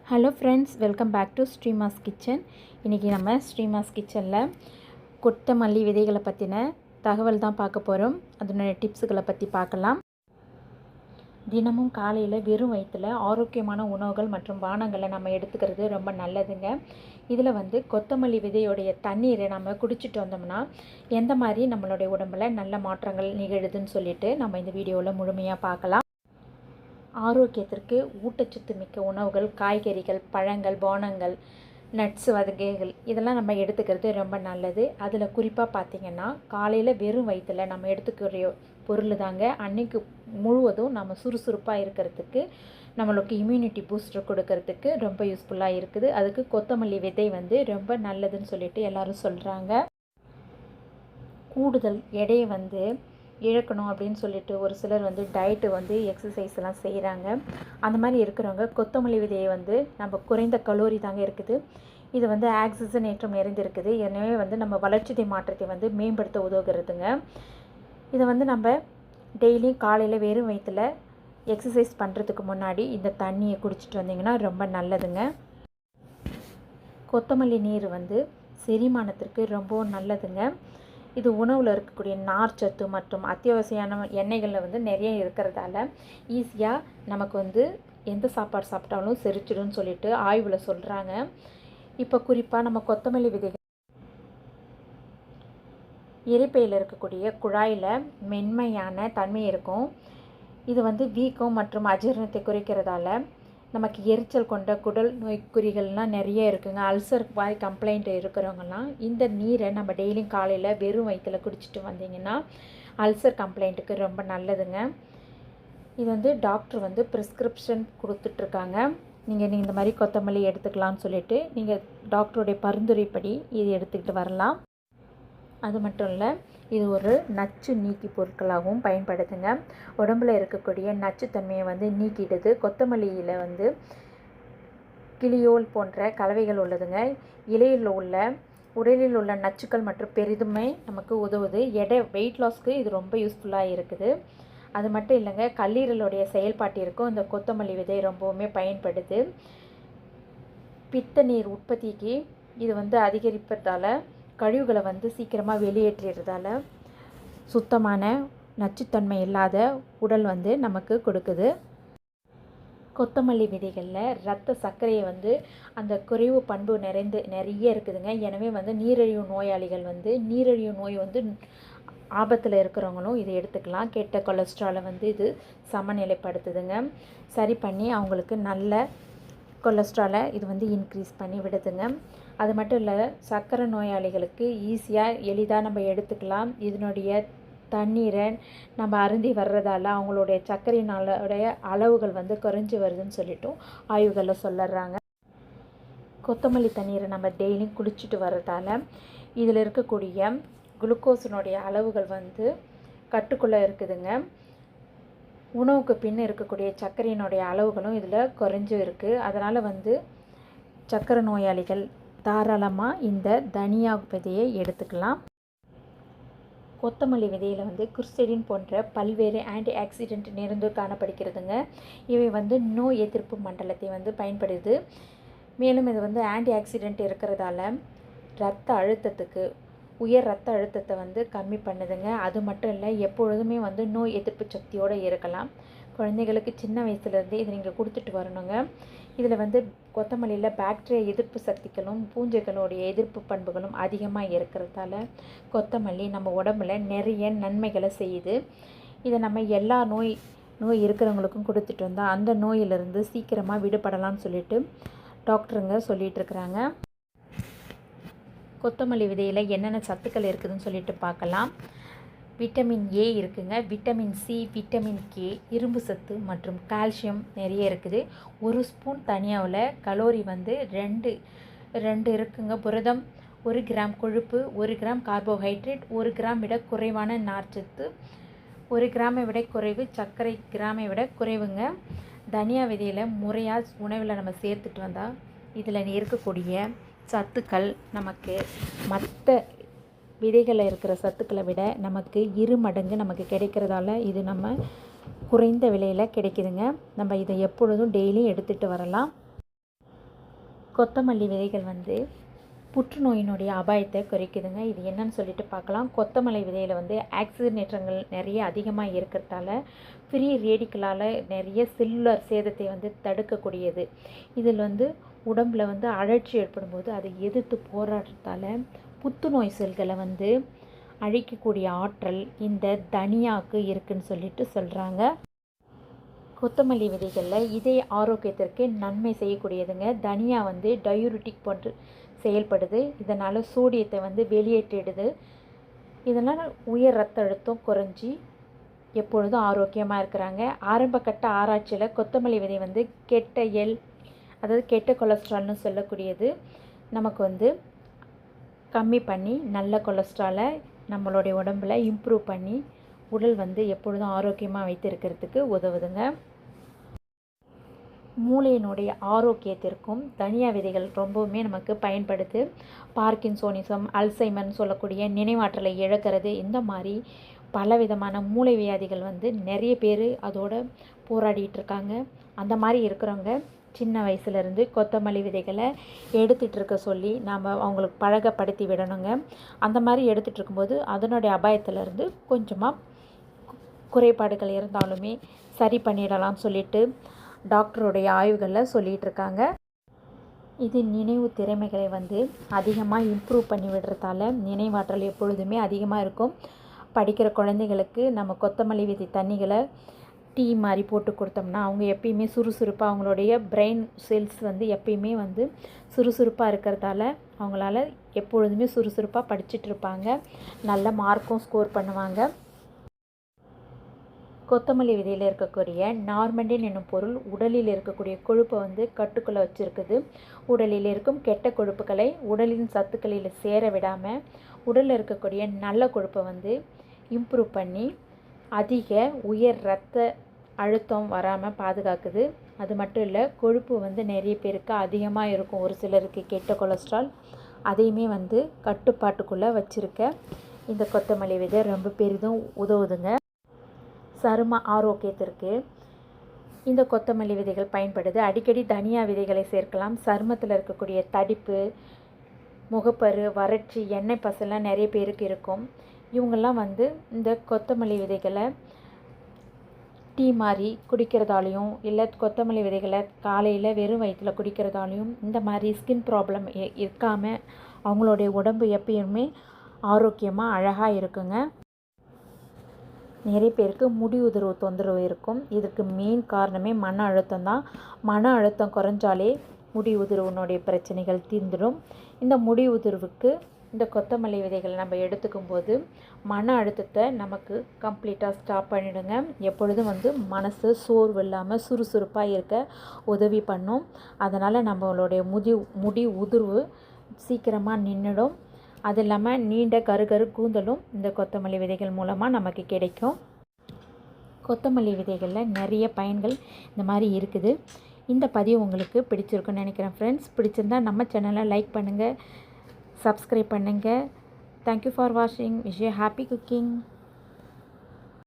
Hello friends, welcome back to Srimas kitchen. இன்றைக்கி நம்ம ஸ்ரீமாஸ் கிச்சனில் கொத்தமல்லி விதைகளை பற்றின தகவல் தான் பார்க்க போகிறோம். அதனுடைய டிப்ஸுகளை பற்றி பார்க்கலாம். தினமும் காலையில் வெறும் வயிற்றில் ஆரோக்கியமான உணவுகள் மற்றும் பானங்களை நம்ம எடுத்துக்கிறது ரொம்ப நல்லதுங்க. இதில் கொத்தமல்லி விதையோடைய தண்ணீரை நம்ம குடிச்சிட்டு வந்தோம்னா எந்த மாதிரி நம்மளுடைய உடம்பில் நல்ல மாற்றங்கள் நிகழுதுன்னு சொல்லிட்டு நம்ம இந்த வீடியோவில் முழுமையாக பார்க்கலாம். ஆரோக்கியத்திற்கு ஊட்டச்சத்து மிக்க உணவுகள், காய்கறிகள், பழங்கள், பானங்கள், நட்ஸ் வகைகள் இதெல்லாம் நம்ம எடுத்துக்கிறது ரொம்ப நல்லது. அதில் குறிப்பாக பார்த்திங்கன்னா காலையில் வெறும் வயிற்றில் நம்ம எடுத்துக்கிற பொருள் தாங்க அன்றைக்கு முழுவதும் நம்ம சுறுசுறுப்பாக இருக்கிறதுக்கு, நம்மளுக்கு இம்யூனிட்டி பூஸ்டர் கொடுக்கறதுக்கு ரொம்ப யூஸ்ஃபுல்லாக இருக்குது. அதுக்கு கொத்தமல்லி விதை ரொம்ப நல்லதுன்னு சொல்லிட்டு எல்லோரும் சொல்கிறாங்க. கூடுதல் எடையை இழக்கணும் அப்படின்னு சொல்லிட்டு ஒரு சிலர் டயட்டு எக்ஸசைஸ் எல்லாம் செய்கிறாங்க. அந்த மாதிரி இருக்கிறவங்க கொத்தமல்லி விதையை நம்ம குறைந்த கலோரி தாங்க இருக்குது. இது ஆக்சிஜனேற்றம் நிறைந்திருக்குது. எனவே நம்ம வளர்ச்சிதை மாற்றத்தை மேம்படுத்த உதவுகிறதுங்க. இதை நம்ம டெய்லியும் காலையில் வெறும் வயிற்றில் எக்ஸசைஸ் பண்ணுறதுக்கு முன்னாடி இந்த தண்ணியை குடிச்சிட்டு வந்தீங்கன்னா ரொம்ப நல்லதுங்க. கொத்தமல்லி நீர் செரிமானத்திற்கு ரொம்பவும் நல்லதுங்க. இது உணவில் இருக்கக்கூடிய நார்ச்சத்து மற்றும் அத்தியாவசியான எண்ணெய்களில் நிறைய இருக்கிறதால ஈஸியாக நமக்கு எந்த சாப்பாடு சாப்பிட்டாலும் செரிச்சிடும்னு சொல்லிட்டு ஆய்வில் சொல்கிறாங்க. இப்போ குறிப்பாக நம்ம கொத்தமல்லி விதைகள் இரைப்பையில் இருக்கக்கூடிய குழாயில் மென்மையான தன்மை இருக்கும். இது வீக்கம் மற்றும் அஜீரணத்தை குறைக்கிறதால நமக்கு எரிச்சல் கொண்ட குடல் நோய்க்குறிகள்லாம் நிறைய இருக்குங்க. அல்சர் வாய் கம்ப்ளைண்ட் இருக்கிறவங்கலாம் இந்த நீரை நம்ம டெய்லியும் காலையில் வெறும் வயிற்றில் குடிச்சிட்டு வந்தீங்கன்னா அல்சர் கம்ப்ளைண்ட்டுக்கு ரொம்ப நல்லதுங்க. இது டாக்டர் ப்ரிஸ்கிரிப்ஷன் கொடுத்துட்ருக்காங்க. நீங்கள் இந்த மாதிரி கொத்தமல்லி எடுத்துக்கலாம்னு சொல்லிட்டு நீங்கள் டாக்டருடைய பரிந்துரைப்படி இது எடுத்துக்கிட்டு வரலாம். அது மட்டும் இல்லை, இது ஒரு நச்சு நீக்கி பொருட்களாகவும் பயன்படுத்துங்க. உடம்பில் இருக்கக்கூடிய நச்சுத்தன்மையை நீக்கிடுது. கொத்தமல்லியில் கிளியோல் போன்ற கலவைகள் உள்ளதுங்க. இலையில் உள்ள உடலில் உள்ள நச்சுக்கள் மற்றும் பெரிதுமே நமக்கு உதவுது. வெயிட் லாஸ்க்கு இது ரொம்ப யூஸ்ஃபுல்லாக இருக்குது. அது மட்டும் இல்லைங்க, கல்லீரலுடைய செயல்பாட்டிற்கும் இந்த கொத்தமல்லி விதை ரொம்பவுமே பயன்படுது. பித்த நீர் உற்பத்திக்கு இது அதிகரிப்பதால் கழிவுகளை சீக்கிரமாக வெளியேற்றுறதால சுத்தமான நச்சுத்தன்மை இல்லாத உடல் நமக்கு கொடுக்குது. கொத்தமல்லி விதைகளில் இரத்த சர்க்கரையை அந்த குறைவு பண்பு நிறைய இருக்குதுங்க. எனவே நீரிழிவு நோயாளிகள் நீரிழிவு நோய் ஆபத்தில் இருக்கிறவங்களும் இதை எடுத்துக்கலாம். கெட்ட கொலஸ்ட்ராலை இது சமநிலைப்படுத்துதுங்க. சரி பண்ணி அவங்களுக்கு நல்ல கொலஸ்ட்ராலை இது இன்க்ரீஸ் பண்ணி விடுதுங்க. அது மட்டும் இல்லை, சர்க்கரை நோயாளிகளுக்கு ஈஸியாக எளிதாக நம்ம எடுத்துக்கலாம். இதனுடைய தண்ணீரை நம்ம அருந்தி வர்றதால அவங்களுடைய சர்க்கரையினுடைய அளவுகள் குறைஞ்சி வருதுன்னு சொல்லிட்டும் ஆய்வுகளில் சொல்லுறாங்க. கொத்தமல்லி தண்ணீரை நம்ம டெய்லியும் குடிச்சிட்டு வர்றதால இதில் இருக்கக்கூடிய குளுக்கோஸினுடைய அளவுகள் கட்டுக்குள்ளே இருக்குதுங்க. உணவுக்கு பின் இருக்கக்கூடிய சர்க்கரையினுடைய அளவுகளும் இதில் குறைஞ்சும் இருக்குது. அதனால் சர்க்கரை நோயாளிகள் தாராளமாக இந்த தனியா விதையை எடுத்துக்கலாம். கொத்தமல்லி விதையில் குர்செடின் போன்ற பல்வேறு ஆன்டி ஆக்சிடென்ட் நிறைந்து காணப்படுகிறதுங்க. இவை நோய் எதிர்ப்பு மண்டலத்தை பயன்படுது. மேலும் இது ஆன்டி ஆக்சிடென்ட் இருக்கிறதால உயர் ரத்த அழுத்தத்தை கம்மி பண்ணுதுங்க. அது மட்டும் இல்லை, எப்பொழுதுமே நோய் எதிர்ப்பு சக்தியோடு இருக்கலாம். குழந்தைகளுக்கு சின்ன வயசுலேருந்தே இதை நீங்கள் கொடுத்துட்டு வரணுங்க. இதில் கொத்தமல்லியில் பாக்டீரியா எதிர்ப்பு சக்திகளும் பூஞ்சைகளுடைய எதிர்ப்பு பண்புகளும் அதிகமாக இருக்கிறதால கொத்தமல்லி நம்ம உடம்புல நிறைய நன்மைகளை செய்யுது. இதை நம்ம எல்லா நோய் இருக்கிறவங்களுக்கும் கொடுத்துட்டு வந்தால் அந்த நோயிலிருந்து சீக்கிரமாக விடுபடலாம்னு சொல்லிட்டு டாக்டருங்க சொல்லிகிட்ருக்குறாங்க. கொத்தமல்லி விதையில் என்னென்ன சத்துக்கள் இருக்குதுன்னு சொல்லிட்டு பார்க்கலாம். விட்டமின் ஏ இருக்குங்க, விட்டமின் சி, விட்டமின் கே, இரும்பு சத்து மற்றும் கால்சியம் நிறைய இருக்குது. ஒரு ஸ்பூன் தனியாவில் கலோரி 2 இருக்குங்க. புரதம் 1 கிராம், கொழுப்பு 1 கிராம், கார்போஹைட்ரேட் 1 கிராம் விட குறைவான நார்ச்சத்து 1 கிராமை விட குறைவு, சர்க்கரை கிராமை விட குறைவுங்க. தனியா விதையில் முறையாக உணவில் நம்ம சேர்த்துட்டு வந்தால் இதில் இருக்கக்கூடிய சத்துக்கள் நமக்கு மற்ற விதைகளில் இருக்கிற சத்துக்களை விட நமக்கு 2 மடங்கு நமக்கு கிடைக்கிறதால இது நம்ம குறைந்த விலையில் கிடைக்குதுங்க. நம்ம இதை எப்பொழுதும் டெய்லியும் எடுத்துகிட்டு வரலாம். கொத்தமல்லி விதைகள் வந்து புற்றுநோயினுடைய அபாயத்தை குறைக்குதுங்க. இது என்னன்னு சொல்லிட்டு பார்க்கலாம். கொத்தமல்லி விதையில் வந்து ஆக்சிஜனேற்றங்கள் நிறைய அதிகமாக இருக்கிறதால ஃப்ரீ ரேடிக்கலால் நிறைய செல்லுலர் சேதத்தை வந்து தடுக்கக்கூடியது. இதில் வந்து உடம்பில் வந்து அழற்சி ஏற்படும்போது அதை எதிர்த்து போராடுறதால புத்துநோய் செல்களை வந்து அழிக்கக்கூடிய ஆற்றல் இந்த தனியாவுக்கு இருக்குன்னு சொல்லிட்டு சொல்கிறாங்க. கொத்தமல்லி விதைகளில் இதய ஆரோக்கியத்திற்கு நன்மை செய்யக்கூடியதுங்க. தனியா வந்து டயூரிட்டிக் போன்று செயல்படுது. இதனால் சோடியத்தை வந்து வெளியேற்றிடுது. இதனால் உயர் ரத்த அழுத்தம் குறைஞ்சி எப்பொழுதும் ஆரோக்கியமாக இருக்கிறாங்க. ஆரம்பகட்ட ஆராய்ச்சியில் கொத்தமல்லி விதை வந்து அதாவது கெட்ட கொலஸ்ட்ரால்னு சொல்லக்கூடியது நமக்கு வந்து கம்மி பண்ணி நல்ல கொலஸ்ட்ராலை நம்மளுடைய உடம்பில் இம்ப்ரூவ் பண்ணி உடல் வந்து எப்பொழுதும் ஆரோக்கியமாக வைத்திருக்கிறதுக்கு உதவுதுங்க. மூளையினுடைய ஆரோக்கியத்திற்கும் தனியா விதைகள் ரொம்பவுமே நமக்கு பயன்படுது. பார்க்கின்சோனிசம், அல்சைமர்னு சொல்லக்கூடிய நினைவாற்றலை இழக்கிறது, இந்த மாதிரி பலவிதமான மூளை வியாதிகள் வந்து நிறைய பேர் அதோட போராடிட்டு இருக்காங்க. அந்த மாதிரி இருக்கிறவங்க சின்ன வயசுலேருந்து கொத்தமல்லி விதைகளை எடுத்துகிட்டு இருக்க சொல்லி நாம் அவங்களுக்கு பழகப்படுத்தி விடணுங்க. அந்த மாதிரி எடுத்துகிட்டு இருக்கும்போது அதனுடைய அபாயத்திலேருந்து கொஞ்சமாக குறைபாடுகள் இருந்தாலுமே சரி பண்ணிடலாம்னு சொல்லிட்டு டாக்டருடைய ஆய்வுகளில் சொல்லிகிட்டு இருக்காங்க. இது நினைவு திறமைகளை வந்து அதிகமாக இம்ப்ரூவ் பண்ணி விடுறதால நினைவாற்றல் எப்பொழுதுமே அதிகமாக இருக்கும். படிக்கிற குழந்தைகளுக்கு நம்ம கொத்தமல்லி விதை தண்ணிகளை டீ மாதிரி போட்டு கொடுத்தோம்னா அவங்க எப்பயுமே சுறுசுறுப்பாக, அவங்களுடைய பிரெயின் செல்ஸ் வந்து எப்பயுமே வந்து சுறுசுறுப்பாக இருக்கிறதால அவங்களால எப்பொழுதுமே சுறுசுறுப்பாக படிச்சுட்டு இருப்பாங்க. நல்ல மார்க்கும் ஸ்கோர் பண்ணுவாங்க. கொத்தமல்லி விதையில் இருக்கக்கூடிய நார்மண்டின் என்னும் பொருள் உடலில் இருக்கக்கூடிய கொழுப்பை வந்து கட்டுக்குள்ளே வச்சுருக்குது. உடலில் இருக்கும் கெட்ட கொழுப்புகளை உடலின் சத்துக்களில் சேர விடாமல் உடலில் இருக்கக்கூடிய நல்ல கொழுப்பை வந்து இம்ப்ரூவ் பண்ணி அதிக உயர் இரத்த அழுத்தம் வராமல் பாதுகாக்குது. அது மட்டும் இல்லை, கொழுப்பு வந்து நிறைய பேருக்கு அதிகமாக இருக்கும். ஒரு சிலருக்கு கெட்ட கொலஸ்ட்ரால், அதையுமே வந்து கட்டுப்பாட்டுக்குள்ளே வச்சுருக்க இந்த கொத்தமல்லி விதை ரொம்ப பெரிதும் உதவுதுங்க. சரும ஆரோக்கியத்திற்கு இந்த கொத்தமல்லி விதைகள் பயன்படுது. அடிக்கடி தனியா விதைகளை சேர்க்கலாம். சருமத்தில் இருக்கக்கூடிய தடிப்பு, முகப்பரு, வறட்சி, எண்ணெய் பசெல்லாம் நிறைய பேருக்கு இருக்கும். இவங்கெல்லாம் வந்து இந்த கொத்தமல்லி விதைகளை டீ மாதிரி குடிக்கிறதாலையும் இல்லை கொத்தமல்லி விதைகளை காலையில் வெறும் வயிற்றில் குடிக்கிறதாலையும் இந்த மாதிரி ஸ்கின் ப்ராப்ளம் இருக்காமல் அவங்களுடைய உடம்பு எப்பயுமே ஆரோக்கியமாக அழகாக இருக்குங்க. நிறைய பேருக்கு முடி உதிர்வு தொந்தரவு இருக்கும். இதுக்கு மெயின் காரணமே மன அழுத்தம் தான். மன அழுத்தம் குறைஞ்சாலே முடி உதிர்வுனுடைய பிரச்சனைகள் தீர்ந்துடும். இந்த முடி உதிர்வுக்கு இந்த கொத்தமல்லி விதைகளை நம்ம எடுத்துக்கும் போது மன அழுத்தத்தை நமக்கு கம்ப்ளீட்டாக ஸ்டாப் பண்ணிவிடுங்க. எப்பொழுதும் வந்து மனசு சோர்வு இல்லாமல் சுறுசுறுப்பாக இருக்க உதவி பண்ணும். அதனால் நம்மளுடைய முடி உதிர்வு சீக்கிரமாக நின்றுடும். அது இல்லாமல் நீண்ட கரு கூந்தலும் இந்த கொத்தமல்லி விதைகள் மூலமாக நமக்கு கிடைக்கும். கொத்தமல்லி விதைகளில் நிறைய பயன்கள் இந்த மாதிரி இருக்குது. இந்த பதிவு உங்களுக்கு பிடிச்சிருக்குன்னு நினைக்கிறேன் ஃப்ரெண்ட்ஸ். பிடிச்சிருந்தால் நம்ம சேனலை லைக் பண்ணுங்கள், சப்ஸ்கிரைப் பண்ணுங்கள். தேங்க்யூ ஃபார் வாட்சிங். Wish you happy cooking.